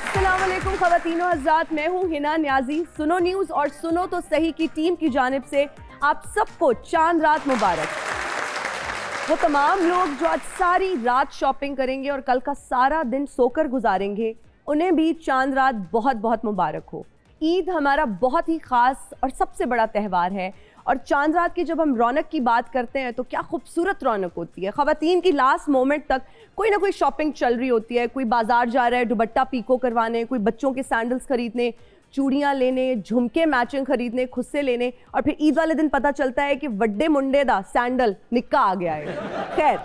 अस्सलाम वालेकुम ख़वातीनो हज़रात, मैं हूँ हिना न्याजी। सुनो न्यूज़ और सुनो तो सही की टीम की जानिब से आप सबको चांद रात मुबारक। वो तमाम लोग जो आज सारी रात शॉपिंग करेंगे और कल का सारा दिन सोकर गुजारेंगे, उन्हें भी चांद रात बहुत बहुत मुबारक हो। ईद हमारा बहुत ही ख़ास और सबसे बड़ा त्यौहार है और चांद रात की जब हम रौनक की बात करते हैं तो क्या खूबसूरत रौनक होती है। ख़वातीन की लास्ट मोमेंट तक कोई ना कोई शॉपिंग चल रही होती है। कोई बाजार जा रहा है दुपट्टा पीको करवाने, कोई बच्चों के सैंडल्स खरीदने, चूड़ियाँ लेने, झुमके मैचिंग खरीदने, खुद से लेने, और फिर ईद वाले दिन पता चलता है कि वड्डे मुंडे दा सैंडल निक्का आ गया है। खैर,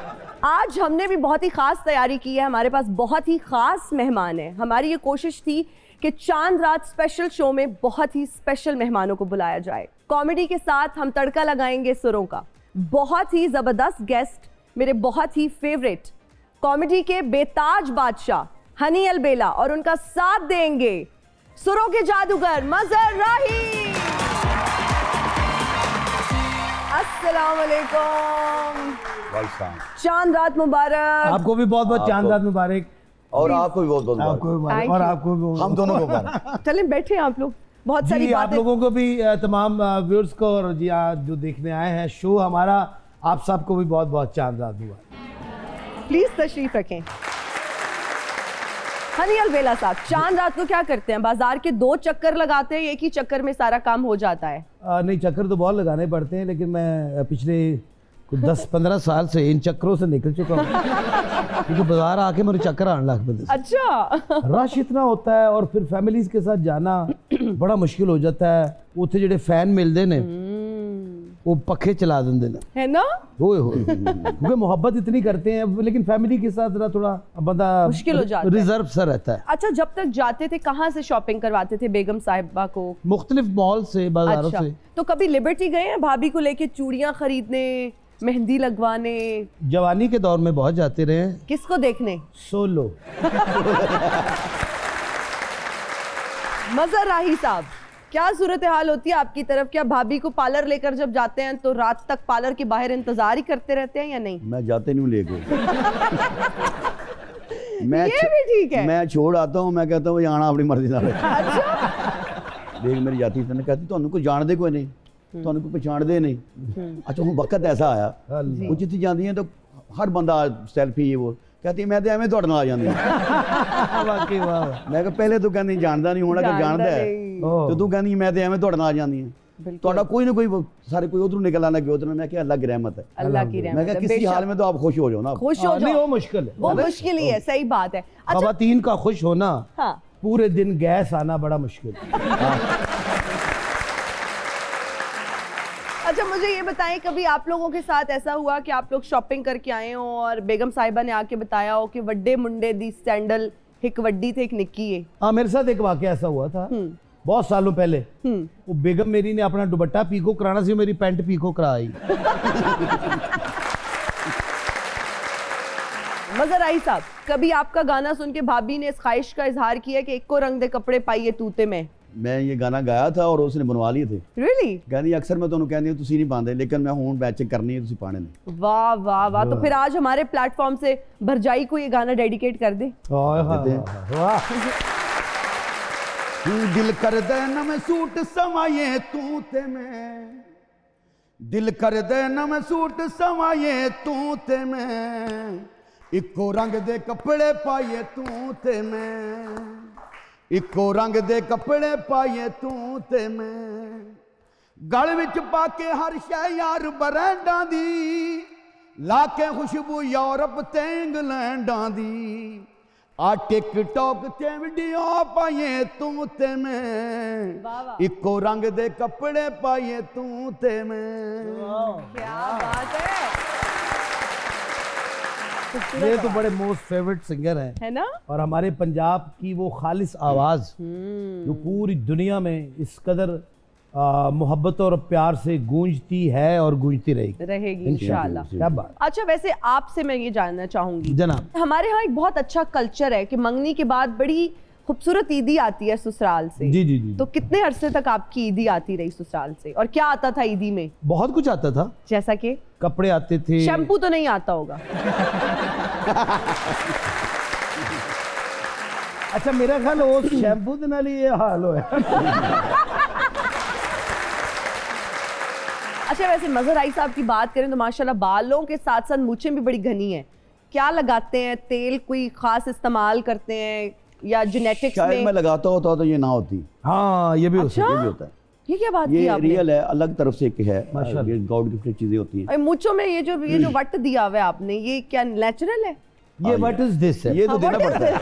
आज हमने भी बहुत ही ख़ास तैयारी की है। हमारे पास बहुत ही ख़ास मेहमान हैं। हमारी ये कोशिश थी कि चांद रात स्पेशल शो में बहुत ही स्पेशल मेहमानों को बुलाया जाए। कॉमेडी के साथ हम तड़का लगाएंगे सुरों का। बहुत ही ज़बरदस्त गेस्ट, मेरे बहुत ही फेवरेट कॉमेडी के बेताज बादशाह हनी अलबेला, और उनका साथ देंगे सुरों के जादूगर मजहर राही। अस्सलाम वालेकुम। चांद रात मुबारक। आपको भी बहुत बहुत चांद रात मुबारक। और आपको भी बहुत बहुत मुबारक। और आपको भी, हम दोनों को मुबारक। चलें बैठे आप लोग, बहुत सारी आप लोगों को भी, तमाम व्यूअर्स को, और जी आज जो देखने आए हैं शो हमारा, आप सबको भी बहुत बहुत चांद रात मुबारक। प्लीज तशरीफ रखें। हनी अलबेला साहब, चांद रात को क्या करते हैं? बाजार के 2 चक्कर लगाते हैं, एक ही चक्कर में सारा काम हो जाता है? नहीं, चक्कर तो बहुत लगाने पड़ते हैं, लेकिन मैं पिछले 10-15 साल से इन चक्करों से निकल चुका हूँ। क्योंकि बाजार आके मेरे चक्कर आने लग पड़ते। अच्छा। रश इतना होता है और फिर फैमिलीज के साथ जाना बड़ा मुश्किल हो जाता है। उथे जेडे फैन मिलते ने वो पखे चला देंगे ना, है ना? क्योंकि मोहब्बत इतनी करते हैं, लेकिन फैमिली के साथ थोड़ा बंदा मुश्किल हो जाता है, रिजर्व सा रहता है। अच्छा, जब तक जाते थे कहाँ से शॉपिंग करवाते थे बेगम साहिबा को? मुख्तलिफ मॉल से, बाजारों अच्छा, से। तो कभी लिबर्टी गए हैं भाभी को लेके चूड़ियां खरीदने, मेहंदी लगवाने? जवानी के दौर में बहुत जाते रहे हैं। किसको देखने? सोलो। मजहर राही साहब, क्या सूरत हाल होती है आपकी तरफ? क्या भाभी को पार्लर लेकर जब जाते हैं तो रात तक पार्लर के बाहर इंतजार ही करते रहते हैं या नहीं? मैं जाते नहीं लेके। ये भी ठीक है। मैं छोड़ आता हूँ, मैं कहता हूँ आना अपनी मर्जी से। अच्छा। देख मेरी जाती तो कहती तुहानू कोई जानदे कोई नहीं, तुहानू कोई पछाणदे नहीं। अच्छा हूँ वक्त ऐसा आया, वो जितनी जाती हैं तो हर बंदा सेल्फी ये वो कहती, मैं तो एवं तुहाडे नाल आ जांदी। वाकई वाह। मैं कहा पहले तू कहनी जानदा नहीं, हुण अगर जानदा है तो तू कहनी मैं तो एवं तुहाडे नाल आ जांदी हां। ਤੁਹਾਡਾ कोई ना कोई सारे कोई उधर निकल आना, उधर मैं क्या अल्लाह की रहमत है। अल्लाह की रहमत मैं क्या किसी हाल में तो आप खुश हो जाओ ना। खुश हो नहीं, जाओ, वो मुश्किल है, वो मुश्किल ही है। सही बात है। अच्छा, ख़वातीन का खुश होना, हाँ, पूरे दिन गैस आना बड़ा मुश्किल है। अच्छा मुझे ये बताएं, कभी आप लोगों के साथ ऐसा हुआ कि आप लोग शॉपिंग करके आए हो और बेगम साहिबा ने आके बताया हो कि वड्डे मुंडे दी सैंडल एक वड्डी थे एक निक्की है? हाँ, मेरे साथ एक वाकया ऐसा हुआ था बहुत सालों पहले। वो बेगम मेरी ने अपना दुपट्टा पीको कराना सी, मेरी पैंट पीको कराई। मजहर राही साहब, कभी आपका गाना सुन के भाभी ने इस ख्वाहिश का इजहार किया कि एक को रंग दे कपड़े पाइए तूते में? मैं ये गाना गाया था और उसने बनवा लिए थे। Really? कहती अक्सर मैं तुहानू कहनी तुसी नहीं पाते, लेकिन मैं हुण मैचिंग करनी है, तुसी पाने ने। वाह वाह वाह। तो फिर आज हमारे प्लेटफॉर्म से भरजाई को ये गाना डेडिकेट कर दे। वाह। दिल कर दे न मैं सूट समाये तू ते मैं, दिल कर दे न मैं सूट समाये तू ते मैं, इको रंग दे कपड़े पाइए तू ते मैं, इको रंग दे कपड़े पाइए तू ते मैं, गल विच पाके हर शै यार ब्रांडां दी, लाके खुशबू यूरोप ते इंग्लैंडां दी, आ टिकटॉक ते वीडियो पाइए तू ते मैं, इको रंग दे कपड़े पाइए तू ते मैं। क्या बात है। ये तो बड़े मोस्ट फेवरेट सिंगर हैं, है ना? और हमारे पंजाब की वो खालिस आवाज जो पूरी दुनिया में इस कदर मोहब्बत और प्यार से गूंजती है और गूंजती रहेगी इंशाल्लाह। क्या बात। अच्छा, वैसे आपसे मैं ये जानना चाहूंगी, जनाब, हमारे यहाँ एक बहुत अच्छा कल्चर है कि मंगनी के बाद बड़ी खूबसूरत ईदी आती है ससुराल से। जी जी जी। तो कितने अरसे तक आपकी ईदी आती रही ससुराल से, और क्या आता था ईदी में? बहुत कुछ आता था। जैसा कि कपड़े आते थे। शैम्पू तो नहीं आता होगा? अच्छा मेरा ख्याल उस शैम्पू के नाल ही ये हाल होया। अच्छा वैसे मजहर आई साहब की बात करें तो माशाल्लाह बालों के साथ साथ मूछें भी बड़ी घनी हैं, क्या लगाते हैं? तेल कोई खास इस्तेमाल करते हैं या जेनेटिक्स शायद में? मैं लगाता होता तो ये ना होती। हाँ ये भी हो अच्छा? ये भी होता है, ये क्या बात की ये आपने? रियल है, अलग तरफ से एक है, माशाल्लाह। ये गॉड गिफ्टेड चीजें होती हैं। अरे मूछों में ये जो वट दिया हुआ है आपने, ये क्या नेचुरल है? ये व्हाट इज दिस है। ये तो देना What is पड़ता है।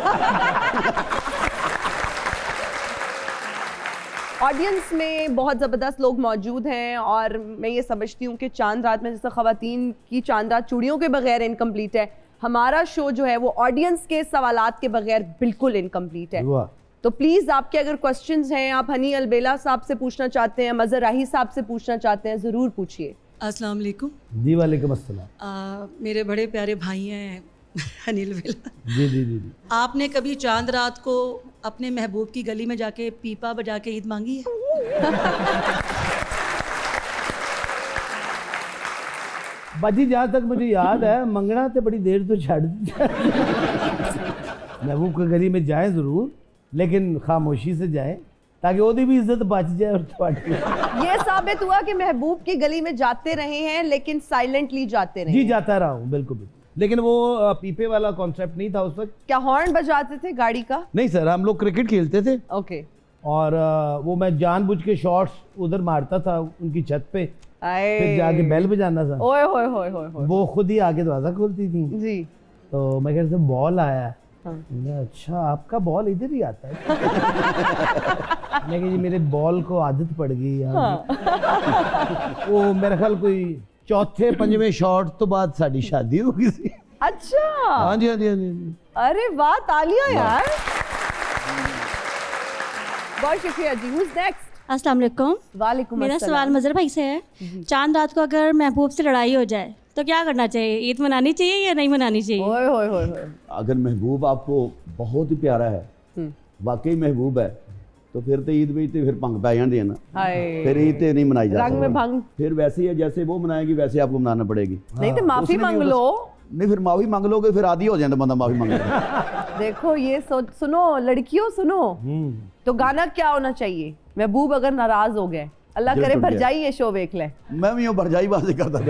ऑडियंस में बहुत ज़बरदस्त लोग मौजूद हैं और मैं ये समझती हूँ कि चांद रात में जैसे ख़वातीन की चांद रात चूड़ियों के बगैर इनकम्प्लीट है, हमारा शो जो है वो ऑडियंस के सवालात के बगैर बिल्कुल इनकम्प्लीट है। वाह। तो प्लीज़ आपके अगर क्वेश्चंस हैं, आप हनी अलबेला साहब से पूछना चाहते हैं, मज़हर राही साहब से पूछना चाहते हैं, ज़रूर पूछिए। अस्सलाम वालेकुम। जी वालेकुम अस्सलाम। मेरे बड़े प्यारे भाई हैं अनिल वेला। जी जी जी जी। आपने कभी चांद रात को अपने महबूब की गली में जाके पीपा बजा के ईद मांगी है? बाजी जहाँ तक मुझे याद है मंगना तो बड़ी देर तो छड़ महबूब के गली में जाए ज़रूर, लेकिन खामोशी से जाए ताकि ओदी भी इज्जत बच जाए और तुम्हारी। ये साबित हुआ कि महबूब की गली में जाते रहे हैं लेकिन साइलेंटली जाते रहे जी हैं। जाता रहा हूँ बिल्कुल बिल्कुल, लेकिन वो पीपे वाला कॉन्सेप्ट नहीं था उस वक्त। क्या हॉर्न बजाते थे गाड़ी का? नहीं सर, हम लोग क्रिकेट खेलते थे ओके। और वो मैं जानबूझ के शॉट्स उधर मारता था उनकी छत पे, फिर जाके बेल बजाना था। ओए होए होए होए होए। वो खुद ही आके दरवाजा खोलती थी। जी। तो मैं कहते बॉल आया है। हाँ। मैं, अच्छा आपका बॉल इधर ही आता है। मैं कहा जी मेरे बॉल को आदत पड़ गई यार। हाँ। वो मेरा ख्याल कोई चौथे पंजवें शॉट तो बाद साड़ी शादी हो गई थी। अच्छा। हाँ जी हाँ जी हाँ जी। अरे वाह, तालियां यार। बहुत शुक्रिया जी। Who's next? अस्सलाम वालेकुम। वालेकुम मेरा अस्सलाम। सवाल मजहर भाई से है। चांद रात को अगर महबूब से लड़ाई हो जाए तो क्या करना चाहिए? ईद मनानी चाहिए या नहीं मनानी चाहिए? ओए होए होए होए। अगर महबूब आपको बहुत ही प्यारा है, वाकई महबूब है, तो फिर तो ईद में तो फिर भंग पै जाती है ना, हाय। फिर ईद तो नहीं मनाई जा रंग में सकती। भंग। फिर वैसे ही है जैसे वो मनाएगी वैसे आपको मनाना पड़ेगी। नहीं तो माफी उसमें मांग नहीं लो। नहीं फिर माफी मांग लोगे फिर आदी हो जाता बंदा माफी मांगे। देखो ये सुनो लड़कियों सुनो, तो गाना क्या होना चाहिए? महबूब अगर नाराज हो गए, अल्लाह दिल करे टूट गया। भरजाई ये शो देख ले। मैं भी यूँ भरजाई बाजी करता था।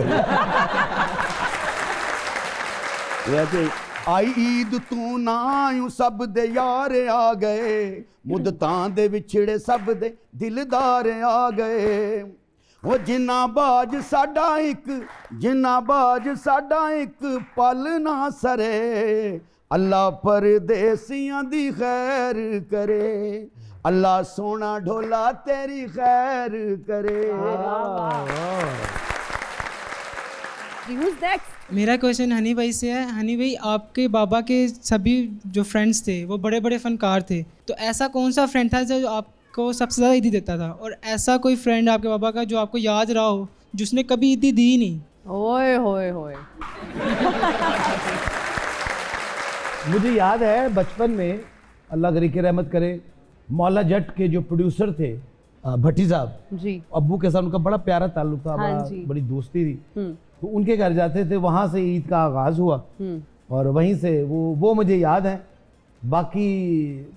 वैसे आई ईद तू ना यूं सब दे यार आ गए, मुद्दतां दे विछड़े सब दे दिलदार आ गए। वो जिन्ना बाज साडा एक पल ना सरे, अल्लाह परदेसियां दी खैर करे, अल्लाह सोना ढोला तेरी खैर करे। Who's next? मेरा क्वेश्चन हनी भाई से है। हनी भाई, आपके बाबा के सभी जो फ्रेंड्स थे वो बड़े बड़े फनकार थे, तो ऐसा कौन सा फ्रेंड था जो आपको सबसे ज़्यादा ईदी देता था? और ऐसा कोई फ्रेंड आपके बाबा का जो आपको याद रहा हो जिसने कभी ईदी दी ही नहीं? ओए होए होए। मुझे याद है बचपन में, अल्लाह गरी के रहमत करे, मौला जट के जो प्रोड्यूसर थे भट्टी साहब जी। अब्बू के साथ उनका बड़ा प्यारा ताल्लुक था, हाँ जी। बड़ी दोस्ती थी। तो उनके घर जाते थे, वहाँ से ईद का आगाज़ हुआ और वहीं से वो मुझे याद है। बाकी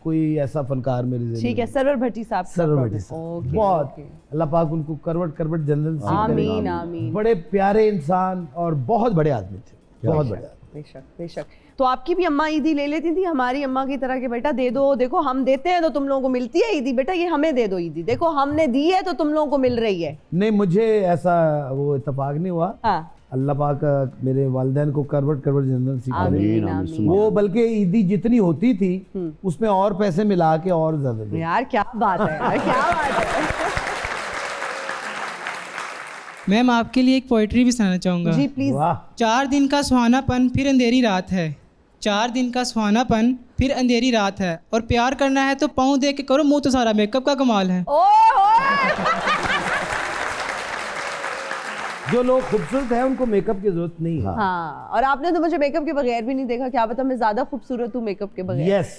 कोई ऐसा फनकार मेरे ज़हन में ठीक है, सरवर भट्टी साहब। सरवर भट्टी साहब ओके, बहुत, ओके। अल्लाह पाक उनको करवट जन्नत नसीब करे। आमीन आमीन। बड़े प्यारे इंसान और बहुत बड़े आदमी थे, बहुत बड़े आदमी। बेशक बेशक। तो आपकी भी अम्मा ईदी ले लेती थी हमारी अम्मा की तरह के, बेटा दे दो, देखो हम देते हैं तो तुम लोगों को मिलती है ईदी, बेटा ये हमें दे दो ईदी, देखो हमने दी है तो तुम लोगों को मिल रही है। नहीं, मुझे ऐसा वो इत्तेफाक नहीं हुआ। हाँ। अल्लाह पाक मेरे वालिदैन को करवट जन्नत नसीब करे। आमीन आमीन। वो बल्कि ईदी जितनी होती थी उसमें और पैसे मिला के और ज्यादा दी। यार क्या बात है यार, क्या बात है। मैम, आपके लिए एक पोइट्री भी सुनाना चाहूँगा। जी प्लीज। वाह। 4 दिन का सुहानापन फिर अंधेरी रात है, 4 दिन का सुहानापन फिर अंधेरी रात है, और प्यार करना है तो पाँव दे के करो, मुँह तो सारा मेकअप का कमाल है। ओए होए। जो लोग खूबसूरत हैं उनको मेकअप की जरूरत नहीं है। हाँ, और आपने तो मुझे मेकअप के बगैर भी नहीं देखा, क्या पता मैं ज्यादा खूबसूरत हूँ मेकअप के बगैर। यस,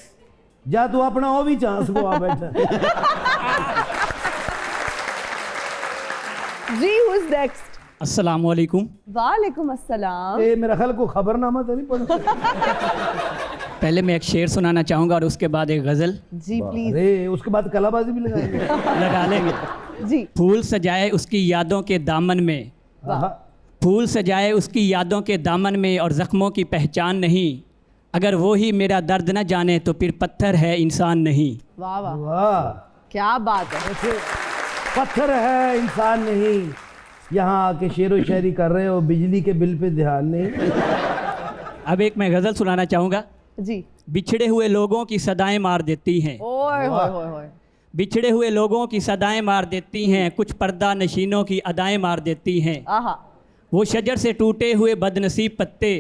जा तू अपना वो भी चांस को आ बैठा। जी, who's next? अस्सलाम वालेकुम। वालेकुम अस्सलाम। ए मेरा ख्याल को खबरनामा तो नहीं पढ़ा। पहले मैं एक शेर सुनाना चाहूँगा और उसके बाद एक गज़ल जी प्लीज अरे उसके बाद कलाबाजी भी लगाएंगे। लगा लेंगे। जी फूल सजाए उसकी यादों के दामन में, आहा, फूल सजाए उसकी यादों के दामन में और ज़ख्मों की पहचान नहीं। अगर वो ही मेरा दर्द न जाने तो फिर पत्थर है इंसान नहीं। वाह वाह वाह, क्या बात है। ऐसे पत्थर है इंसान नहीं, यहाँ आके शेरो शायरी कर रहे हो, बिजली के बिल पे ध्यान नहीं। अब एक मैं गज़ल सुनाना चाहूँगा। जी बिछड़े हुए लोगों की सदाएं मार देती हैं, ओए होए होए होए। बिछड़े हुए लोगों की सदाएं मार देती हैं, कुछ पर्दा नशीनों की अदाएं मार देती हैं। आहा वो शजर से टूटे हुए बदनसीब पत्ते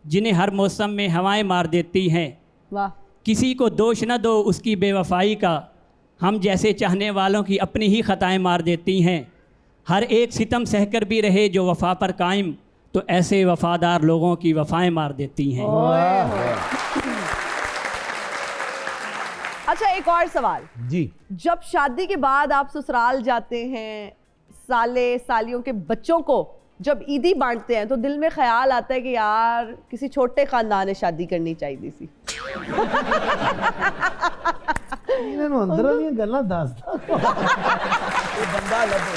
जिन्हें हर मौसम में हवाएं मार देती हैं। वाह किसी को दोष न दो उसकी बेवफाई का, हम जैसे चाहने वालों की अपनी ही खताएं मार देती हैं। हर एक सितम सहकर भी रहे जो वफा पर कायम, तो ऐसे वफादार लोगों की वफाएं मार देती हैं। अच्छा एक और सवाल, जी जब शादी के बाद आप ससुराल जाते हैं, साले सालियों के बच्चों को जब ईदी बांटते हैं तो दिल में ख्याल आता है कि यार किसी छोटे खानदान ने शादी करनी चाहिए सी। इन्होंने अंदर वाली गल्लां दसदा ये बंदा लगे।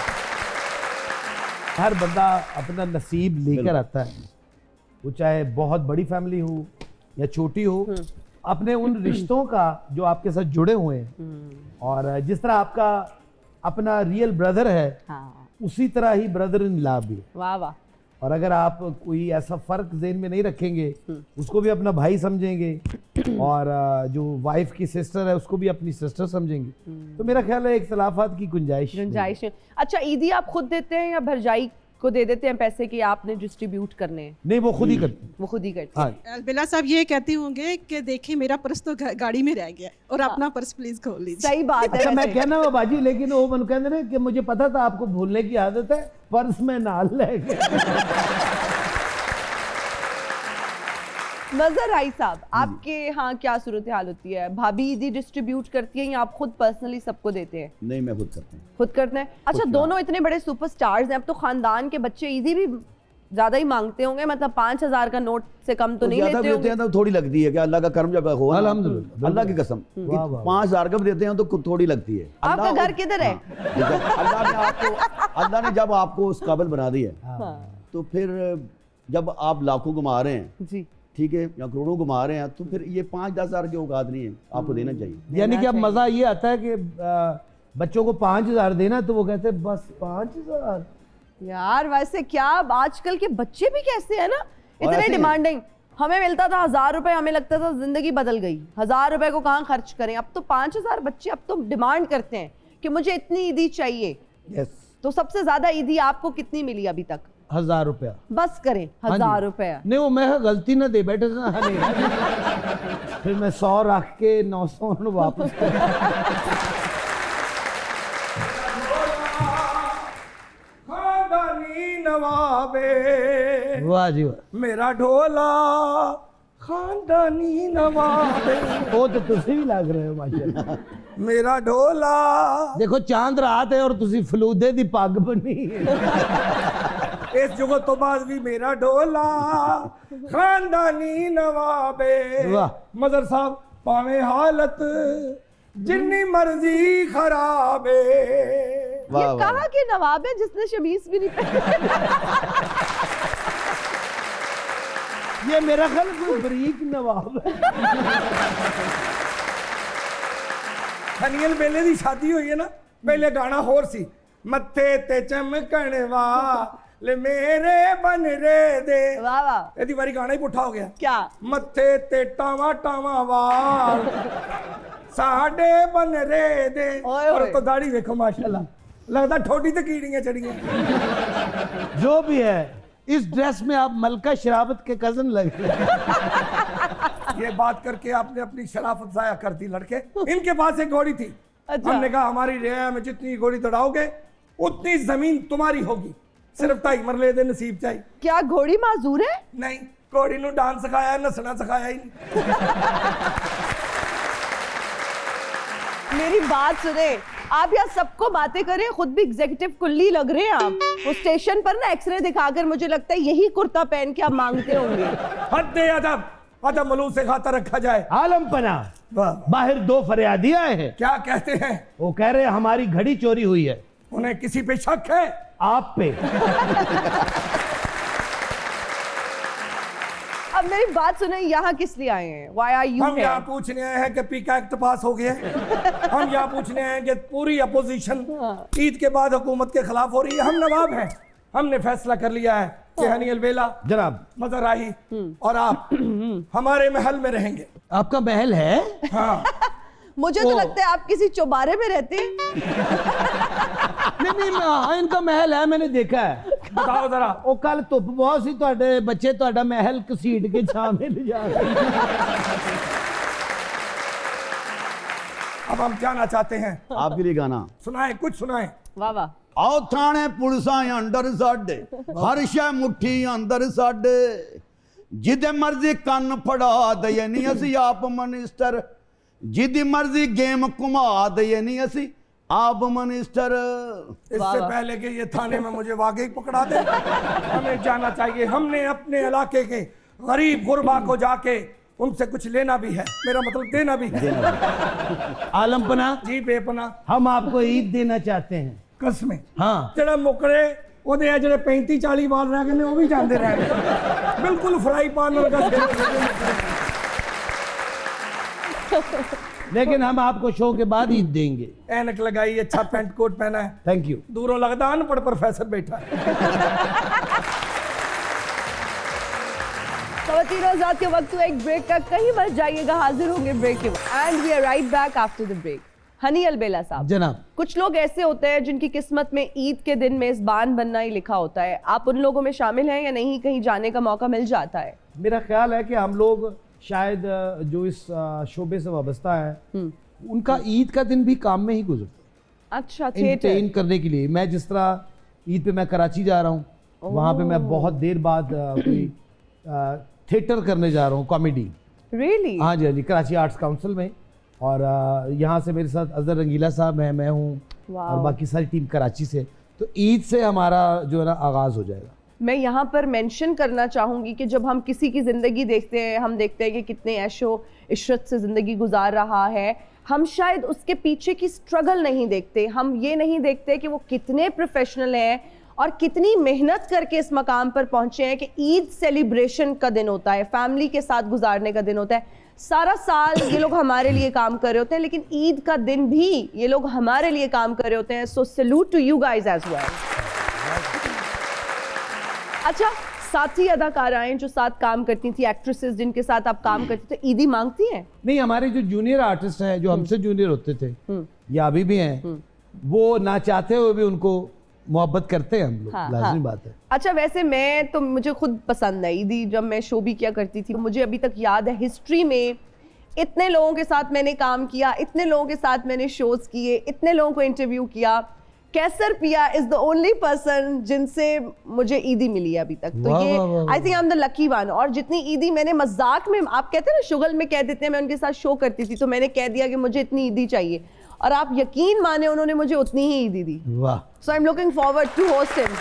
हर बंदा अपना नसीब लेकर आता है, वो चाहे बहुत बड़ी फैमिली हो या छोटी हो, अपने उन रिश्तों का जो आपके साथ जुड़े हुए हैं। और जिस तरह आपका अपना रियल ब्रदर है, हाँ उसी तरह ही ब्रदर इन लॉ भी है। वाह वाह। और अगर आप कोई ऐसा फर्क ज़हन में नहीं रखेंगे, उसको भी अपना भाई समझेंगे और जो वाइफ की सिस्टर है उसको भी अपनी सिस्टर समझेंगे, तो मेरा ख्याल है इख्तिलाफात की गुंजाइश गुंजाइश है। अच्छा ईदी आप खुद देते हैं या भरजाई को दे देते हैं पैसे कि आपने डिस्ट्रीब्यूट करने हैं? नहीं, वो खुद ही करते हैं। वो खुद ही करते हैं। हाँ, अलबेला साहब ये कहते होंगे कि देखिए मेरा पर्स तो गाड़ी में रह गया और अपना पर्स प्लीज खोल लीजिए। सही बात है। अच्छा मैं वैसे। कहना वो बाजी, लेकिन वो मन कहते रहे कि मुझे पता था आपको भूलने की आदत है, पर्स में नाल ले गए। नजर आई साहब, आपके यहाँ क्या सूरत हाल होती है? भाभी ईदी डिस्ट्रीब्यूट करती है या आप खुद पर्सनली सबको देते हैं? नहीं, मैं खुद करता हूँ। खुद करते हैं। अच्छा दोनों इतने बड़े सुपरस्टार्स हैं, अब तो खानदान के बच्चे ईदी भी ज्यादा ही मांगते होंगे, मतलब 5,000 का नोट से कम तो नहीं ज्यादा लेते भी देते होंगे। हैं तो थोड़ी लगती है, क्या अल्लाह का कर्म जब हो ना, अल्हम्दुलिल्लाह, अल्लाह की कसम, वाह, वाह। 5,000 का भी देते हैं तो थोड़ी लगती है। आपका अल्लाह घर किधर है? अल्लाह ने जब आपको उस काबिल बना दिया हाँ। तो फिर जब आप लाखों कमा रहे हैं, जी ठीक है, या करोड़ों कमा रहे हैं, तो फिर ये 5-10 हज़ार की औकात नहीं है, आपको देना चाहिए। यानी कि अब मजा ये आता है कि बच्चों को 5,000 देना, तो वो कहते हैं बस 5,000। यार वैसे क्या आजकल के बच्चे भी कैसे है ना, और इतने ऐसे हैं। डिमांडिंग। हमें मिलता था 1,000 रुपए, हमें लगता था जिंदगी बदल गई, 1,000 रुपए को कहाँ खर्च करें। अब तो 5,000 बच्चे अब तो डिमांड करते हैं कि मुझे इतनी ईदी चाहिए। यस, तो सबसे ज्यादा ईदी आपको कितनी मिली अभी तक? 1,000 रुपया। बस करें, हाँ जी। 1,000 रुपया। नहीं, वो मैं गलती ना दे बैठे ना, हाँ, नहीं। फिर मैं 100 रख के 900 वापस कर। खानदानी नवाबे वाह जी वाह, मेरा ढोला, खानदानी नवाबे वो तो तुसी भी लग रहे हो माशाल्लाह। मेरा ढोला। देखो चांद रात है और तुसी फलूदे दी पग बनी है। इस जुगत तो बाद भी मेरा ढोला, खानदानी नवाबे। वाह। मदर साहब पावे हालत जिन्नी मर्जी खराबे। ये कहा कि नवाब है जिसने शमीज भी नहीं पहनी। ये मेरा ख्याल कोई बरीक नवाब है। खनियल मेले की शादी हुई है ना, पहले गाना होर सी, मत्थे ते चमकण वाले मेरे बन रे दे। वाह वाह। यदि बारी गाना ही पुठा हो गया। क्या? मत्थे ते टावा टावा वाल साडे बन रे दे। ओए और ओए। तो दाढ़ी देखो माशाल्लाह, लगता ठोडी ते कीड़ियां चढ़ियां। जो भी है, इस ड्रेस में आप मलका शराबत के कजन लग रहे हैं। ये बात करके आपने अपनी शराफत जाया कर दी लड़के। इनके पास एक घोड़ी थी। अच्छा। हमने कहा हमारी रियाया में जितनी घोड़ी दौड़ाओगे उतनी जमीन तुम्हारी होगी, सिर्फ 2.5 मरले दे नसीब चाहिए। क्या घोड़ी माजूर है? नहीं, घोड़ी नू डांस सिखाया, नसना सिखाया ही नहीं। मेरी बात सुने, आप यहाँ सबको बातें करें, खुद भी एग्जीक्यूटिव कुल्ली लग रहे हैं आप। वो स्टेशन पर ना एक्सरे दिखाकर मुझे लगता है यही कुर्ता पहन के आप मांगते होंगे। हद अदब, अदब मलूक से खाता रखा जाए। आलम पना, वाह, बाहर 2 फरियादी आए हैं। क्या कहते हैं? वो कह रहे हैं हमारी घड़ी चोरी हुई है। उन्हें किसी पे शक है? आप पे। अब मेरी बात सुने, यहाँ किस लिए आए हैं? Why are you हम here? यहाँ पूछने आए हैं कि पीका एक्ट पास हो गया है। हम यहाँ पूछने आए हैं कि पूरी अपोजिशन ईद के बाद हुकूमत के खिलाफ हो रही है। हम नवाब हैं, हमने फैसला कर लिया है कि हनी अलबेला जनाब, मजर आई और आप हमारे महल में रहेंगे। आपका महल है? हाँ। मुझे तो लगता है आप किसी चौबारे में रहते हैं। नहीं, हाँ, इनका महल है, मैंने देखा है। बताओ जरा। ਉਹ ਕੱਲ ਧੁੱਪ ਬਹੁਤ ਸੀ, ਤੁਹਾਡੇ ਬੱਚੇ ਤੁਹਾਡਾ ਮਹਿਲ ਘਸੀਟ ਕੇ ਛਾਂ में ले जा रहे हैं। अब हम जाना चाहते हैं। आपके लिए गाना सुनाएं, कुछ सुनाएं। वाह वाह। आओ थाने पुलिसां अंडर साडे, हर शै मुट्ठी अंदर साडे, जिदे मर्जी कन्न फड़ा दईए नी असी आप मिनिस्टर, जिदी मर्जी गेम घुमा दईए नी असी आप मिनिस्टर। इससे पहले कि ये थाने में मुझे वाकई पकड़ा दे, हमें जाना चाहिए। हमने अपने इलाके के गरीब गुरबा को जाके उनसे कुछ लेना भी है, मेरा मतलब देना भी है। आलम पना जी बेपना, हम आपको ईद देना चाहते हैं। कसमें। हाँ, ਜਿਹੜਾ ਮੁਕਰੇ ਉਹਦੇ ਆ ਜਿਹੜੇ 35-40 ਵਾਲ ਰਹਿ ਗਏ ਨੇ ਉਹ ਵੀ ਜਾਂਦੇ ਰਹਿ ਗਏ। ਬਿਲਕੁਲ ਫਰਾਈ ਪਾਨ ਵਰਗਾ लेकिन हम आपको शो के बाद ईद देंगे। ऐनक लगाई, अच्छा पैंट कोट पहना है, थैंक यू। दूरों लगता अनपढ़ प्रोफेसर बैठा है। खवातीन और ज़ात के वक्त एक ब्रेक का, कहीं मत जाइएगा, हाजिर होंगे ब्रेक के बाद। And we are right back after the break. Honey Albela साहब, जनाब, कुछ लोग ऐसे होते हैं जिनकी किस्मत में ईद के दिन मेज़बान बनना ही लिखा होता है। आप उन लोगों में शामिल हैं या नहीं? कहीं जाने का मौका मिल जाता है? मेरा ख्याल है कि हम लोग शायद जो इस शोबे से वाबस्ता है, उनका ईद का दिन भी काम में ही गुजरता है। अच्छा, एंटरटेन करने के लिए। मैं जिस तरह ईद पे मैं कराची जा रहा हूँ, वहाँ पे मैं बहुत देर बाद कोई थिएटर करने जा रहा हूँ, कॉमेडी। रियली? हाँ जी, हाँ जी, कराची आर्ट्स काउंसिल में। और यहाँ से मेरे साथ अजहर रंगीला साहब हैं, मैं हूँ, और बाकी सारी टीम कराची से। तो ईद से हमारा जो है ना आगाज़ हो जाएगा। मैं यहाँ पर मेंशन करना चाहूँगी कि जब हम किसी की ज़िंदगी देखते हैं, हम देखते हैं कि कितने ऐशो इशरत से ज़िंदगी गुजार रहा है, हम शायद उसके पीछे की स्ट्रगल नहीं देखते। हम ये नहीं देखते कि वो कितने प्रोफेशनल हैं और कितनी मेहनत करके इस मकाम पर पहुँचे हैं कि ईद सेलिब्रेशन का दिन होता है, फैमिली के साथ गुजारने का दिन होता है। सारा साल ये लोग हमारे लिए काम कर रहे होते हैं, लेकिन ईद का दिन भी ये लोग हमारे लिए काम कर रहे होते हैं। So salute to you guys as well. अच्छा, साथी अदाकाराएं जो साथ काम करती थी, एक्ट्रेसेस जिनके साथ आप काम करते थे, ईदी मांगती हैं? नहीं, हमारे जो जूनियर आर्टिस्ट हैं, जो हमसे जूनियर होते थे या अभी भी हैं, वो ना चाहते हुए भी उनको मोहब्बत करते हैं हम लोग। हाँ, लाजमी हाँ। बात है। अच्छा, वैसे मैं तो, मुझे खुद पसंद है ईदी। जब मैं शो भी किया करती थी, मुझे अभी तक याद है हिस्ट्री में इतने लोगों के साथ मैंने काम किया, इतने लोगों के साथ मैंने शोज किए, इतने लोगों को इंटरव्यू किया। कैसर पिया इज द ओनली पर्सन जिनसे मुझे ईदी मिली है अभी तक। तो ये I think I am the lucky one. और जितनी ईदी मैंने मजाक में, आप कहते हैं ना शुगल में कह देते हैं, मैं उनके साथ शो करती थी तो मैंने कह दिया कि मुझे इतनी ईदी चाहिए, और आप यकीन माने उन्होंने मुझे उतनी ही ईदी दी। वाह। So I am looking forward to host him.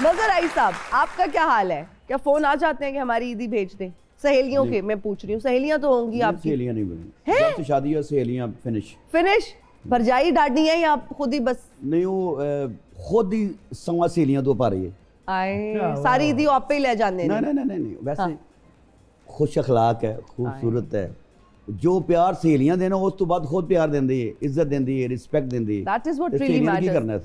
Mazhar आई साहब, आपका क्या हाल है? क्या फोन आ जाते हैं कि हमारी ईदी भेज दें? सहेलियों के मैं पूछ रही हूँ, सहेलियां तो होंगी आपकी? सहेलियां नहीं बनी, जब से शादी है सहेलियां फिनिश। भरजाई डांटनी है या आप खुद ही बस? नहीं, वो खुद ही सवा सहेलियां दो पा रही है। आए सारी ईदी आप पे ही ले जाने। नहीं, वैसे खुश अखलाक है, खूबसूरत है। जो प्यार सहेलियां देना उस तो बाद खुद प्यार देंदी है, इज्जत देंदी है, रिस्पेक्ट देंदी है। That is what really matters.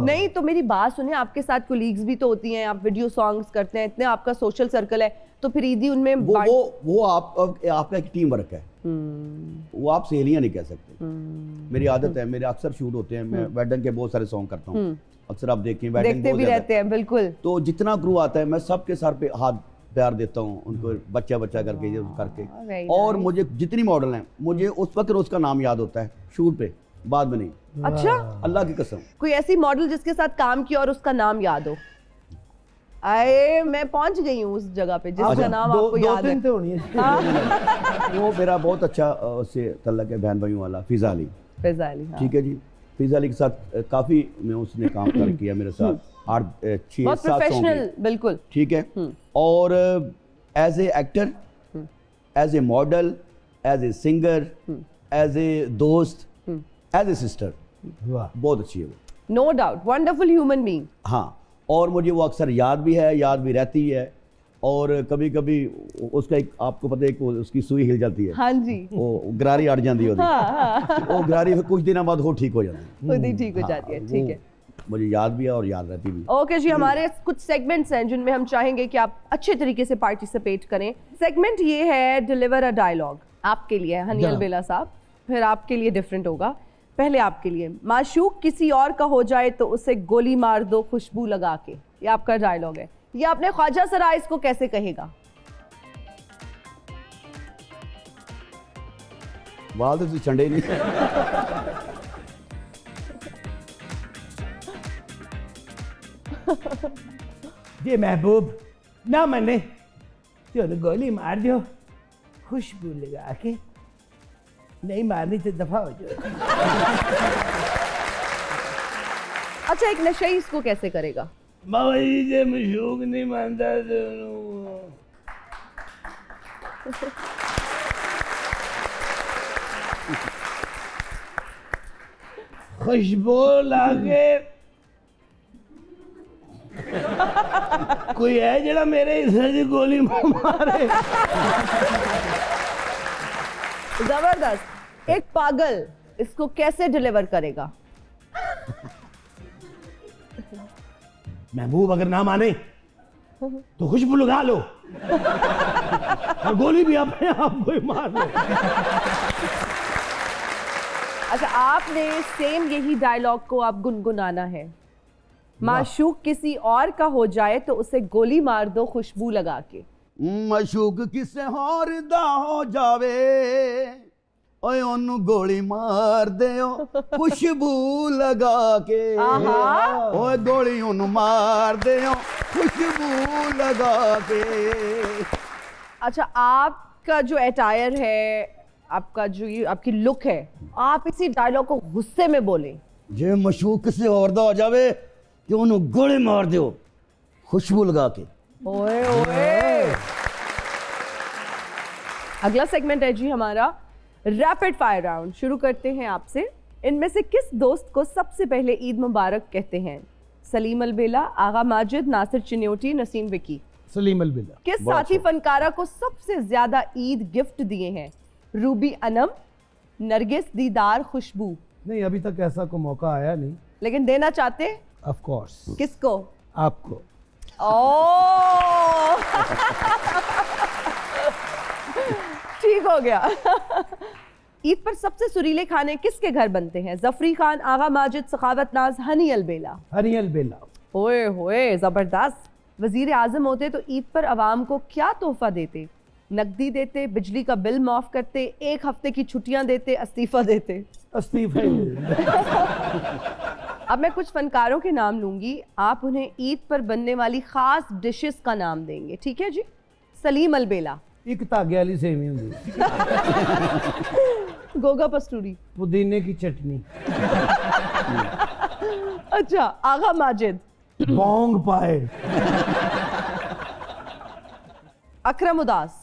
नहीं तो मेरी बात सुनिए, आपके साथ कोलीग्स भी तो होती हैं, आप वीडियो सॉन्ग्स करते हैं, इतने आपका सोशल सर्कल है, तो फिर ईदी उनमें वो आपका एक टीम वर्क है। वो आप सहेलियां नहीं कह सकते। मेरी आदत है, मेरे अक्सर शूट होते हैं, मैं वेडिंग के बहुत सारे सॉन्ग करता हूँ, अक्सर आप देखें वेडिंग देखते भी रहते हैं। बिल्कुल। तो जितना क्रू आता है मैं सबके सर पे हाथ प्यार देता हूँ, उनको बच्चा करके ये करके। और मुझे जितनी मॉडल हैं, मुझे उस वक्त उसका नाम याद होता है शूट पे, बाद में नहीं। अच्छा, अल्लाह की कसम। कोई ऐसी मॉडल जिसके साथ काम किया और उसका नाम याद हो? आए मैं पहुंच गई हूँ उस जगह पे जिसका नाम आपको याद है। वो मेरा बहुत अच्छा उससे तल्लक है, बहन भाइयों वाला, फिजा अली। ठीक है जी, फिजा अली के साथ काफी मैं उसने काम किया मेरे साथ, 8-6-7 प्रोफेशनल। बिल्कुल ठीक है। और as a actor, as a model, as a singer, as a दोस्त, एज ए सिस्टर, वाह, बहुत अच्छी है वो। No doubt, wonderful human being. हाँ, और मुझे वो अक्सर याद भी है, याद भी रहती है, और कभी कभी उसका एक, आपको पता है कि उसकी सुई हिल जाती है, हाँ जी, वो गरारी अड़ जाती है वो गरारी फिर कुछ दिनों बाद वो ठीक हो जाती है। खुद ही ठीक हो जाती है। ठीक है, मुझे याद भी है और याद रहती भी। ओके जी, हमारे कुछ सेगमेंट्स हैं जिनमें हम चाहेंगे कि आप अच्छे तरीके से पार्टिसिपेट करें। सेगमेंट ये है डिलीवर अ डायलॉग। आपके लिए हनी अलबेला साहब, फिर आपके लिए डिफरेंट होगा। पहले आपके लिए, माशूक किसी और का हो जाए तो उसे गोली मार दो खुशबू लगा के। ये आपका डायलॉग है। ये आपने ख्वाजा सराय इसको कैसे कहेगा? बाल तो चंडे नहीं। ये महबूब ना मने तो गोली मार दो खुशबू लगा के, नहीं मारनी तो दफा हो जाओ। अच्छा, एक नशई इसको कैसे करेगा? बाबा जी से मशूक नहीं मानता तो खुशबू लागे कोई है जरा मेरे हिस्से से गोली मारे। जबरदस्त। एक पागल इसको कैसे डिलीवर करेगा? महबूब अगर ना माने तो खुशबू लगा लो और गोली भी अपने आप को ही मार लो। अच्छा, आपने सेम यही डायलॉग को आप गुनगुनाना है। माशूक किसी और का हो जाए तो उसे गोली मार दो खुशबू लगा के। मशूक किसे होर दा हो जावे, ओए ओनू गोली मार देओ खुशबू लगा के। ओए गोली ओनू मार देओ खुशबू लगा के। अच्छा, आपका जो अटायर है, आपका जो ये आपकी लुक है, आप इसी डायलॉग को गुस्से में बोलें। जे मशूक किसे होर दा हो जावे कि ओनू गोली मार देओ खुशबू लगा के। ओए ओए। अगला सेगमेंट है जी हमारा रैपिड फायर राउंड। शुरू करते हैं आपसे। इनमें से किस दोस्त को सबसे पहले ईद मुबारक कहते हैं? सलीम अलबेला, आगा माजिद, नासिर चिन्योटी, नसीम विकी। सलीम अलबेला। किस साथी फनकारा को सबसे ज्यादा ईद गिफ्ट दिए हैं? रूबी अनम, नरगिस, दीदार, खुशबू। नहीं, अभी तक ऐसा कोई मौका आया नहीं। लेकिन देना चाहते? Of course. किसको? आपको। ओह ठीक हो गया। ईद पर सबसे सुरीले खाने किसके घर बनते हैं? जफरी खान, आगा माजिद, सखावत नाज, हनी अलबेला। हनी अलबेला। ओए होए, जबरदस्त। वजीर आजम होते तो ईद पर आवाम को क्या तोहफा देते? नकदी देते, बिजली का बिल माफ करते, एक हफ्ते की छुट्टियां देते, इस्तीफा देते? इस्तीफा। अब मैं कुछ फनकारों के नाम लूंगी, आप उन्हें ईद पर बनने वाली खास डिशेस का नाम देंगे, ठीक है जी? सलीम अलबेला। एक धागे वाली सेवी होंगी। गोगा पस्तूरी। पुदीने की चटनी। अच्छा, आगा माजिद। बोंग पाए। अकरम उदास।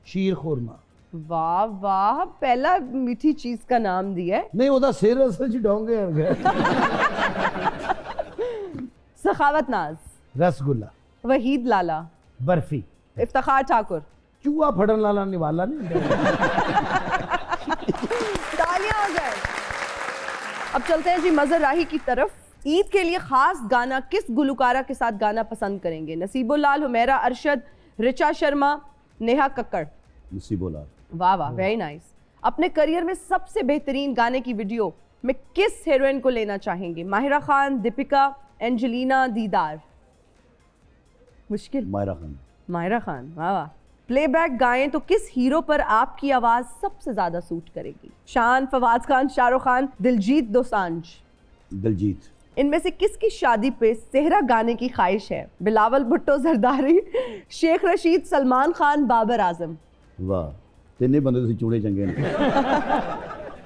शीर खुरमा। वाह वाह, पहला मीठी चीज का नाम दिया है। नहीं, ओदा सिर असल च डोंगे है। सखावत नाज। रसगुल्ला। वहीद लाला। बर्फी। इफ्तिखार ठाकुर। चूहा फड़न लाला निवाला नहीं। तालियां हो जाए। अब चलते हैं जी मजर राही की तरफ। ईद के लिए खास गाना किस गुलकारा के साथ गाना पसंद करेंगे? नसीबुल्लाल, हुमैरा अरशद, रिचा शर्मा, नेहा कक्कड़। नसीबुल्लाल। वाह वाह, वेरी नाइस। अपने करियर में सबसे बेहतरीन गाने की वीडियो में किस हीरोइन को लेना चाहेंगे? माहिरा खान, दीपिका, एंजेलिना, दीदार? मुश्किल। माहिरा खान। माहिरा खान, वाह वाह। प्लेबैक गाएं तो किस हीरो पर आपकी आवाज सबसे ज्यादा सूट करेगी? शान, फवाद खान, शाहरुख खान, दिलजीत दोसांझ? दिलजीत। इनमें से किसकी शादी पे सेहरा गाने की ख्वाहिश है? बिलावल भुट्टो जरदारी, शेख रशीद, सलमान खान, बाबर आजम? वाह, तिन्ने बंदे तुसी चूड़े चंगे ने।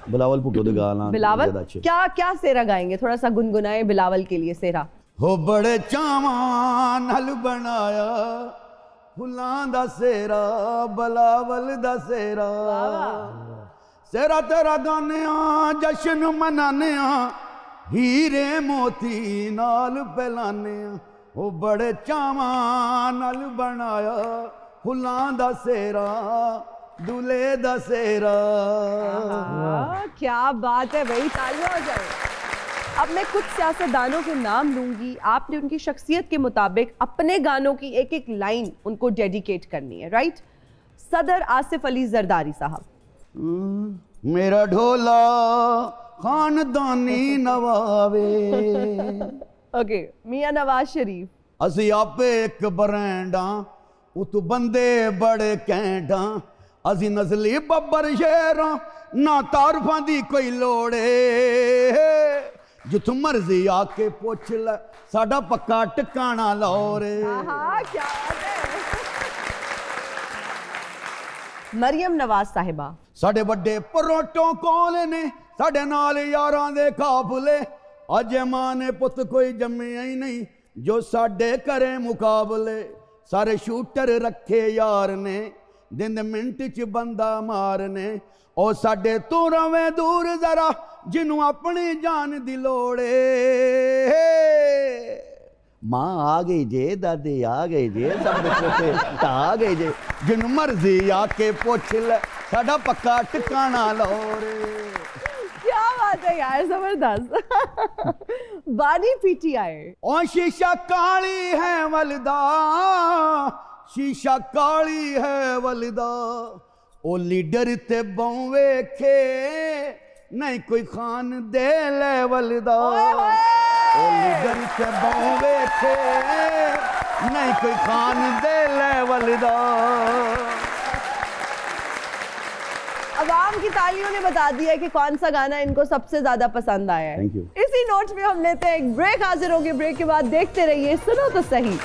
बिलावल भुट्टो दे गाना बिलावल ज्यादा अच्छे। क्या क्या सेहरा गाएंगे? थोड़ा सा गुनगुनाए बिलावल के लिए सेहरा। हो बड़े चावां नल बनाया फुल्लां दा सेरा बलावल दा सेरा सेरा तेरा गाने जश्न मनाने हीरे मोती नाल पहलाने ओ बड़े चावां नाल बनाया फुल्लां दा सेरा दूल्हे दा सेरा। क्या बात है भाई, तालियां हो जाए। अब मैं कुछ सियासतदानों के नाम लूंगी, आपने उनकी शख्सियत के मुताबिक अपने गानों की एक एक लाइन उनको डेडिकेट करनी है, राइट? सदर आसिफ अली जरदारी साहब। मेरा ढोला खानदानी नवावे। ओके, मियां नवाज शरीफ। असी आपे एक ब्रांडा उत बंदे बड़े कैंडा असी नस्ली बब्बर शेर ना तारफा दी कोई लोड़े जिथों मर्जी आके पुछ ले साडा पक्का टिकाणा लौरे। क्या बात है। मरियम नवाज साहिबा। साडे बड़े प्रोटोकॉल ने साडे नाल यारां दे काफले अजे मां ने पुत कोई जम्मिया ही नहीं जो साडे करे मुकाबले सारे शूटर रखे यार ने दिन मिनट च बंदा मारने ओ साडे तू रवें दूर जरा जिन्हों अपनी जान दी लोड़े। मां आ गई जे दादी आ गई जे सब पोते आ गई जे जिन मर्जी आके पुछ ले साडा पक्का टिकाणा लौरे। क्या बात है यार, जबरदस्त। बानी पीटीआई। ओ शीशा काली है वलदा शीशा काली है वलदा ओ लीडर ते बहु वेखे नहीं कोई खान दे ले वलदा ओ लीडर ते बहु वेखे नहीं कोई खान दे ले वलदा। अवाम की तालियों ने बता दिया है कि कौन सा गाना इनको सबसे ज्यादा पसंद आया है। Thank you. इसी नोट पे हम लेते हैं एक ब्रेक। हाजिर होंगे ब्रेक के बाद, देखते रहिए सुनो तो सही।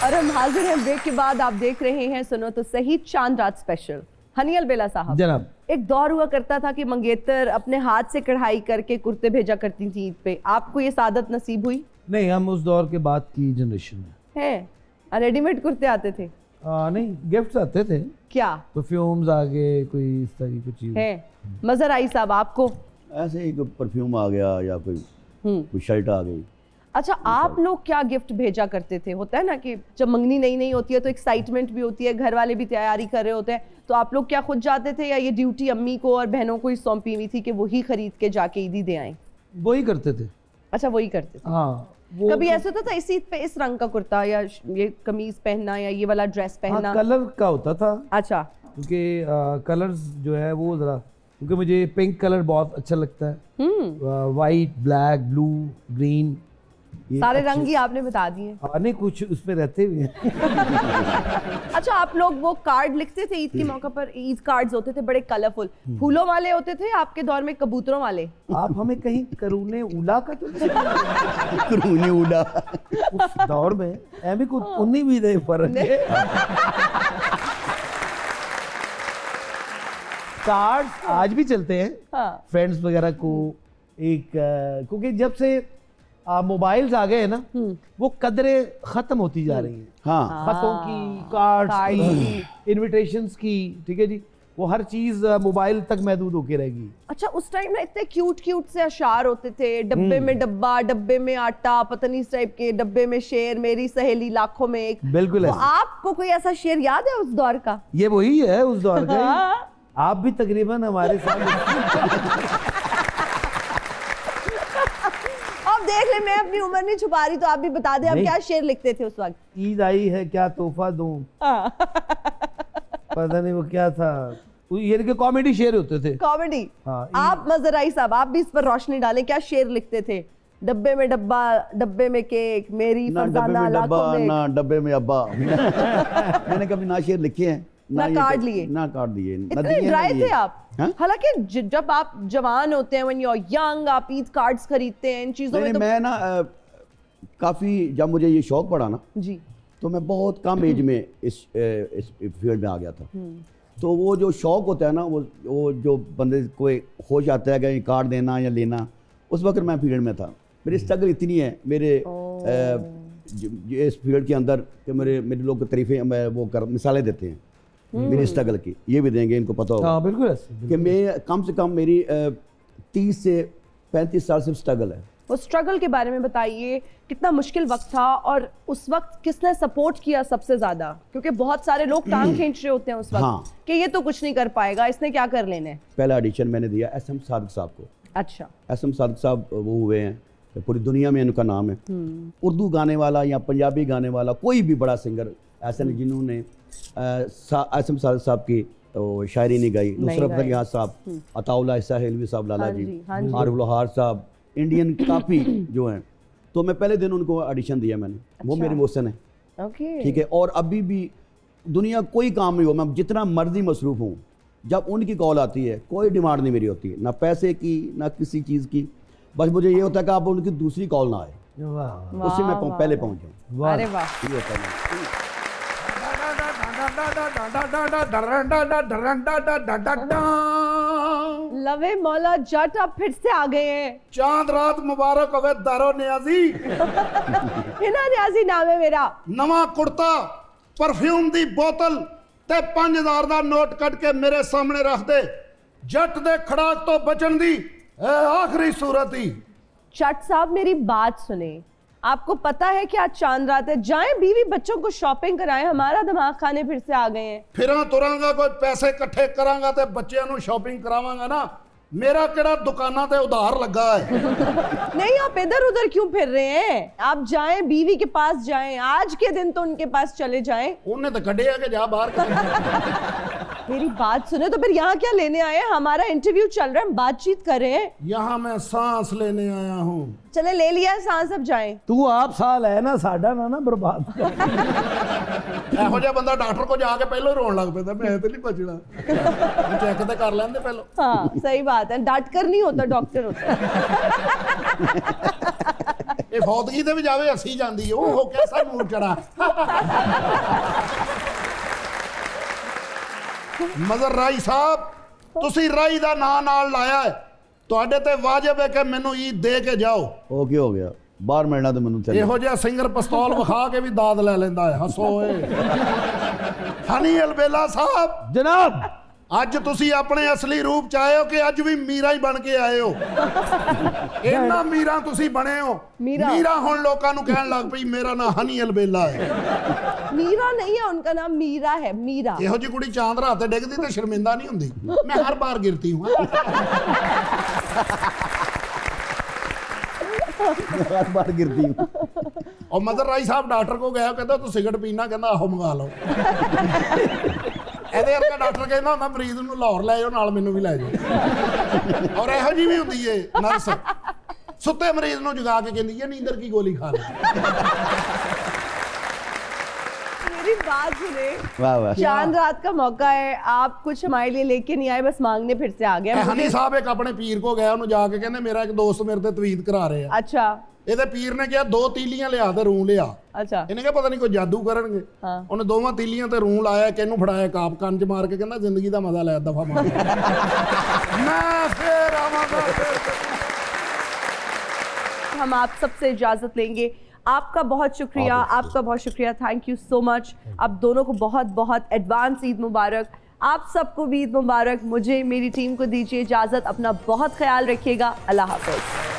और हम हाजिर हैं ब्रेक के बाद, आप देख रहे हैं सुनो तो सही चांद रात स्पेशल। हनी अलबेला साहब, जनाब, एक दौर हुआ करता था कि मंगेतर अपने हाथ से कढ़ाई करके कुर्ते भेजा करती थी ईद पे, आपको ये सादत नसीब हुई? नहीं, हम उस दौर के बाद की जनरेशन है। रेडीमेड कुर्ते आते थे? नहीं, गिफ्ट्स आते थे। क्या परफ्यूम्स आ गए, कोई इस तरह की कुछ चीज है? मजर आई साहब आपको? ऐसे ही कोई परफ्यूम आ गया या कोई शर्ट आ गई। अच्छा, आप लोग क्या गिफ्ट भेजा करते थे? होता है ना कि जब मंगनी नई नई होती है तो एक्साइटमेंट भी होती है, घर वाले भी तैयारी कर रहे होते हैं, तो आप लोग क्या खुद जाते थे या ये ड्यूटी अम्मी को और बहनों को ही सौंपी हुई थी कि वही खरीद के जाके ईदी दे आए? वही करते थे। अच्छा, वही करते थे। हाँ, कभी ऐसा होता था इस ईद पे इस रंग का कुर्ता या ये कमीज पहनना या ये वाला ड्रेस पहनना? कलर का होता था। अच्छा, क्योंकि कलर्स जो है वो जरा, क्योंकि मुझे पिंक कलर बहुत अच्छा लगता है, वाइट, ब्लैक, ब्लू, ग्रीन, सारे रंग ही आपने बता दिए। नहीं, कुछ उसमें रहते भी हैं। अच्छा, आप लोग वो कार्ड लिखते थे ईद के मौके पर? ईद कार्ड्स होते थे बड़े कलरफुल, फूलों वाले होते थे आपके दौर में, कबूतरों वाले? आप हमें कहीं करूने उला का तो करूने उला उस दौर में एमी को उन्नी भी नहीं फर्क है। कार्ड्स आज भी चलते हैं। हाँ। फ्रेंड्स वगैरह को एक, क्योंकि जब से मोबाइल्स आ गए हैं ना, वो कदरें खत्म होती जा रही हैं। हाँ, खतों की, कार्ड्स की, इनविटेशंस की, ठीक है जी, वो हर चीज मोबाइल तक महदूद होके रहेगी। अच्छा, उस टाइम ना इतने क्यूट क्यूट से अशार होते थे, डब्बे में डब्बा, डब्बे में आटा, पता नहीं इस टाइप के, डब्बे में शेर, मेरी सहेली लाखों में एक। बिल्कुल तो ऐसे। आपको कोई ऐसा शेर याद है उस दौर का? ये वही है उस दौर का ही। आप भी तकरीबन हमारे साथ। अब देख ले, मैं अपनी उम्र नहीं छुपा रही, तो आप भी बता दें, आप क्या शेर लिखते थे उस वक्त? ईद आई है क्या तोहफा दूं, पता नहीं वो क्या था, ये के कॉमेडी शेर होते थे। कॉमेडी? हाँ, आप मजराई साहब, आप भी इस पर रोशनी डालें, क्या शेर लिखते थे? डब्बे में डब्बा, डब्बे में केक, मेरी ना डब्बे फरजाना में डब्बा लाखों में। ना डब्बे में अब्बा। मैंने कभी ना शेर लिखे हैं ना कार्ड लिए, ना कार्ड दिए, इतने ड्राई थे आप। हालांकि जब आप जवान होते हैं, व्हेन यू आर यंग, आप ईद कार्ड्स खरीदते हैं, इन चीजों में तो मैं ना काफी, जब मुझे ये शौक पड़ा ना जी, तो मैं बहुत कम एज में इस फील्ड में आ गया था। तो वो जो शौक होता है ना, वो जो बंदे को होश आता है कि कार्ड देना या लेना, उस वक्त मैं फील्ड में था। मेरी स्ट्रगल इतनी है, मेरे इस फील्ड के अंदर कि मेरे लोग तारीफें मैं वो कर मिसालें देते हैं मेरी स्ट्रगल की, ये भी देंगे, इनको पता होगा। हाँ बिल्कुल ऐसे, कि मैं कम से कम मेरी 30 से 35 साल से स्ट्रगल है। वो स्ट्रगल के बारे में बताइए, कितना मुश्किल वक्त था और उस वक्त किसने सपोर्ट किया सबसे ज्यादा? क्योंकि बहुत सारे लोग टांग खींच रहे होते हैं उस वक्त हाँ। कि ये तो कुछ नहीं कर पाएगा, इसने क्या कर लेने। पहला ऑडिशन मैंने दिया SM सादिक साहब को। अच्छा। SM सादिक साहब वो हुए हैं, पूरी दुनिया में उनका नाम है। उर्दू गाने वाला या पंजाबी गाने वाला कोई भी बड़ा सिंगर ऐसे नहीं जिन्होंने SM सादिक साहब की शायरी नहीं गाई। नुसरत फतेह अली खान साहब, अताउल्लाह हिलवी साहब, लाला जी, आरिफ लोहार साहब, इंडियन काफ़ी जो हैं। तो मैं पहले दिन उनको ऑडिशन दिया मैंने। वो मेरे मोहसिन है, ठीक है। और अभी भी दुनिया कोई काम नहीं हो, मैं जितना मर्जी मसरूफ़ हूँ, जब उनकी कॉल आती है कोई डिमांड नहीं मेरी होती है, ना पैसे की ना किसी चीज़ की। बस मुझे ये होता है कि आप उनकी दूसरी कॉल ना आए, उससे मैं पहले पहुँच जाऊँ। अरे वाह, ये होता है। लवे मौला जट आप फिर से आ गए हैं। चांद रात मुबारक होवे दारो नियाजी। हिना नियाजी नाम है मेरा। नवा कुर्ता, परफ्यूम दी बोतल ते 5000 दा नोट कट के मेरे सामने रख दे। जट दे खड़ाक तो बचन दी आखिरी सूरत ही। जट साहब मेरी बात सुने, आपको पता है कि आज चांद रात है, जाएं बीवी बच्चों को शॉपिंग कराएं, हमारा दिमाग खाने फिर से आ गए हैं। फिर तुरांगा कोई पैसे इकट्ठे करांगा ते बच्चों को शॉपिंग करावांगा ना। मेरा केड़ा दुकाना ते उधार लगा है। नहीं, आप इधर उधर क्यों फिर रहे हैं? आप जाएं बीवी के पास जाएं, आज के दिन तो उनके पास चले जाएं। उन्हें तो कढ़े है कि जा बाहर। मेरी बात सुने, तो फिर यहाँ क्या लेने आए हैं? हमारा इंटरव्यू चल रहा है, हम बातचीत कर रहे हैं। यहाँ मैं सांस लेने आया हूँ। चले ले लिया है सांस, अब जाएं। तू आप साल है ना साडा ना बर्बाद। ਇਹੋ ਜਿਹਾ ਬੰਦਾ ਡਾਕਟਰ ਕੋ ਜਾ ਕੇ ਪਹਿਲਾਂ ਹੀ ਰੋਣ ਲੱਗ ਪੈਂਦਾ, ਮੈਂ ਤੇ ਨਹੀਂ ਬਚਣਾ। ਚੈੱਕ ਤਾਂ ਕਰ ਲੈਂਦੇ ਪਹਿਲਾਂ। हाँ सही बात है, डांट कर नहीं होता, डॉक्टर होता है। ਇਹ ਫੌਤਗੀ ਤੇ ਵੀ ਜਾਵੇ ਹੱਸੀ ਜਾਂਦੀ ਹੈ, ਉਹ ਕਿਹਦਾ ਮੂਡ ਚੜਾ। ਮਜ਼ਰ ਰਾਈ ਸਾਹਿਬ, ਤੁਸੀਂ ਰਾਈ ਦਾ ਨਾਂ ਨਾਲ ਲਾਇਆ ਹੈ, ਤੁਹਾਡੇ ਤੇ ਵਾਜਬ ਹੈ ਕਿ ਮੈਨੂੰ ਈਦ ਦੇ ਕੇ ਜਾਓ। ਉਹ ਕੀ ਹੋ ਗਿਆ, ਬਾਹਰ ਮਿਲਣਾ ਤੇ ਮੈਨੂੰ ਚੱਲ। ਇਹੋ ਜਿਹਾ ਸਿੰਗਰ ਪਿਸਤੌਲ ਵਿਖਾ ਕੇ ਵੀ ਦਾਦ ਲੈ ਲੈਂਦਾ ਹੈ। ਹੱਸੋ ਓਏ। ਹਨੀ ਅਲਬੇਲਾ ਸਾਹਿਬ जनाब, ਅੱਜ ਤੁਸੀਂ ਆਪਣੇ ਅਸਲੀ ਰੂਪ ਚ ਆਏ ਹੋ ਕਿ ਅੱਜ ਵੀ ਮੀਰਾ ਹੀ ਬਣ ਕੇ ਆਏ ਹੋ? ਇੰਨਾ ਮੀਰਾ ਤੁਸੀਂ ਬਣੇ ਹੋ। ਮੀਰਾ ਹੁਣ ਲੋਕਾਂ ਨੂੰ ਕਹਿਣ ਲੱਗ ਪਈ ਮੇਰਾ ਨਾਂ ਹਨੀ ਅਲਬੇਲਾ ਹੈ। मीरा नहीं है उनका नाम, मीरा है, मीरा। ਇਹੋ ਜੀ ਕੁੜੀ ਚਾਂਦ ਰਾਤ ਤੇ ਡਿੱਗਦੀ ਤੇ ਸ਼ਰਮਿੰਦਾ ਨਹੀਂ ਹੁੰਦੀ। ਮੈਂ ਹਰ ਬਾਰ गिरती हूँ। हर बार गिरती हूँ। और मदर राई साहब डॉक्टर को गया, कहता तू सिगरेट पीना, कहता आहो मंगा लो। ਇਹਦੇ ਵਰਗਾ ਡਾਕਟਰ ਕਹਿੰਦਾ ਹੁੰਦਾ ਮਰੀਜ਼ ਨੂੰ ਲਾਹੌਰ ਲੈ ਜਾਓ, ਨਾਲ ਮੈਨੂੰ ਵੀ ਲੈ ਜਾਓ। ਔਰ ਇਹੋ ਜੀ ਵੀ ਹੁੰਦੀ ਏ ਨਰਸ, ਸੁੱਤੇ ਮਰੀਜ਼ ਨੂੰ ਜਗਾ ਕੇ ਕਹਿੰਦੀ ਹੈ ਨੀਂਦਰ की गोली खा ले। मेरी बात सुने, वाह वाह। चांद रात का मौका है, आप कुछ हमारे लिए लेके नहीं आए, बस मांगने फिर से आ गए। ਹਨੀ ਸਾਹਿਬ ਇੱਕ ਆਪਣੇ ਪੀਰ ਕੋ ਗਿਆ, ਉਹਨੂੰ ਜਾ ਕੇ ਕਹਿੰਦੇ ਮੇਰਾ ਇੱਕ ਦੋਸਤ ਮੇਰੇ ਤੇ ਤਵੀਤ ਕਰਾ ਰਹੇ ਆ। अच्छा ਇਹਦੇ ਪੀਰ ਨੇ ਕਿਹਾ 2 ਤੀਲੀਆਂ ਲਿਆ ਤੇ ਰੂੰ ਲਿਆ। अच्छा ਇਹਨੇ ਕਿਹਾ ਪਤਾ ਨਹੀਂ ਕੋਈ ਜਾਦੂ ਕਰਨਗੇ। ਉਹਨੇ 2 ਤੀਲੀਆਂ ਤੇ ਰੂੰ ਲਾਇਆ, ਕਿਹਨੂੰ ਫੜਾਇਆ, ਕਾਪ ਕੰਨ 'ਚ ਮਾਰ ਕੇ ਕਹਿੰਦਾ ਜ਼ਿੰਦਗੀ ਦਾ ਮਜ਼ਾ ਲੈ, ਦਫਾ ਮਾਰ। ਮੈਂ ਫੇਰ ਆਵਾਂਗਾ। हम आप सबसे इजाजत लेंगे। आपका बहुत शुक्रिया, आपका बहुत शुक्रिया, थैंक यू सो मच। आप दोनों को बहुत बहुत एडवांस ईद मुबारक। आप सबको भी ईद मुबारक। मुझे, मेरी टीम को दीजिए इजाजत। अपना बहुत ख्याल रखिएगा। अल्लाह हाफ़िज़।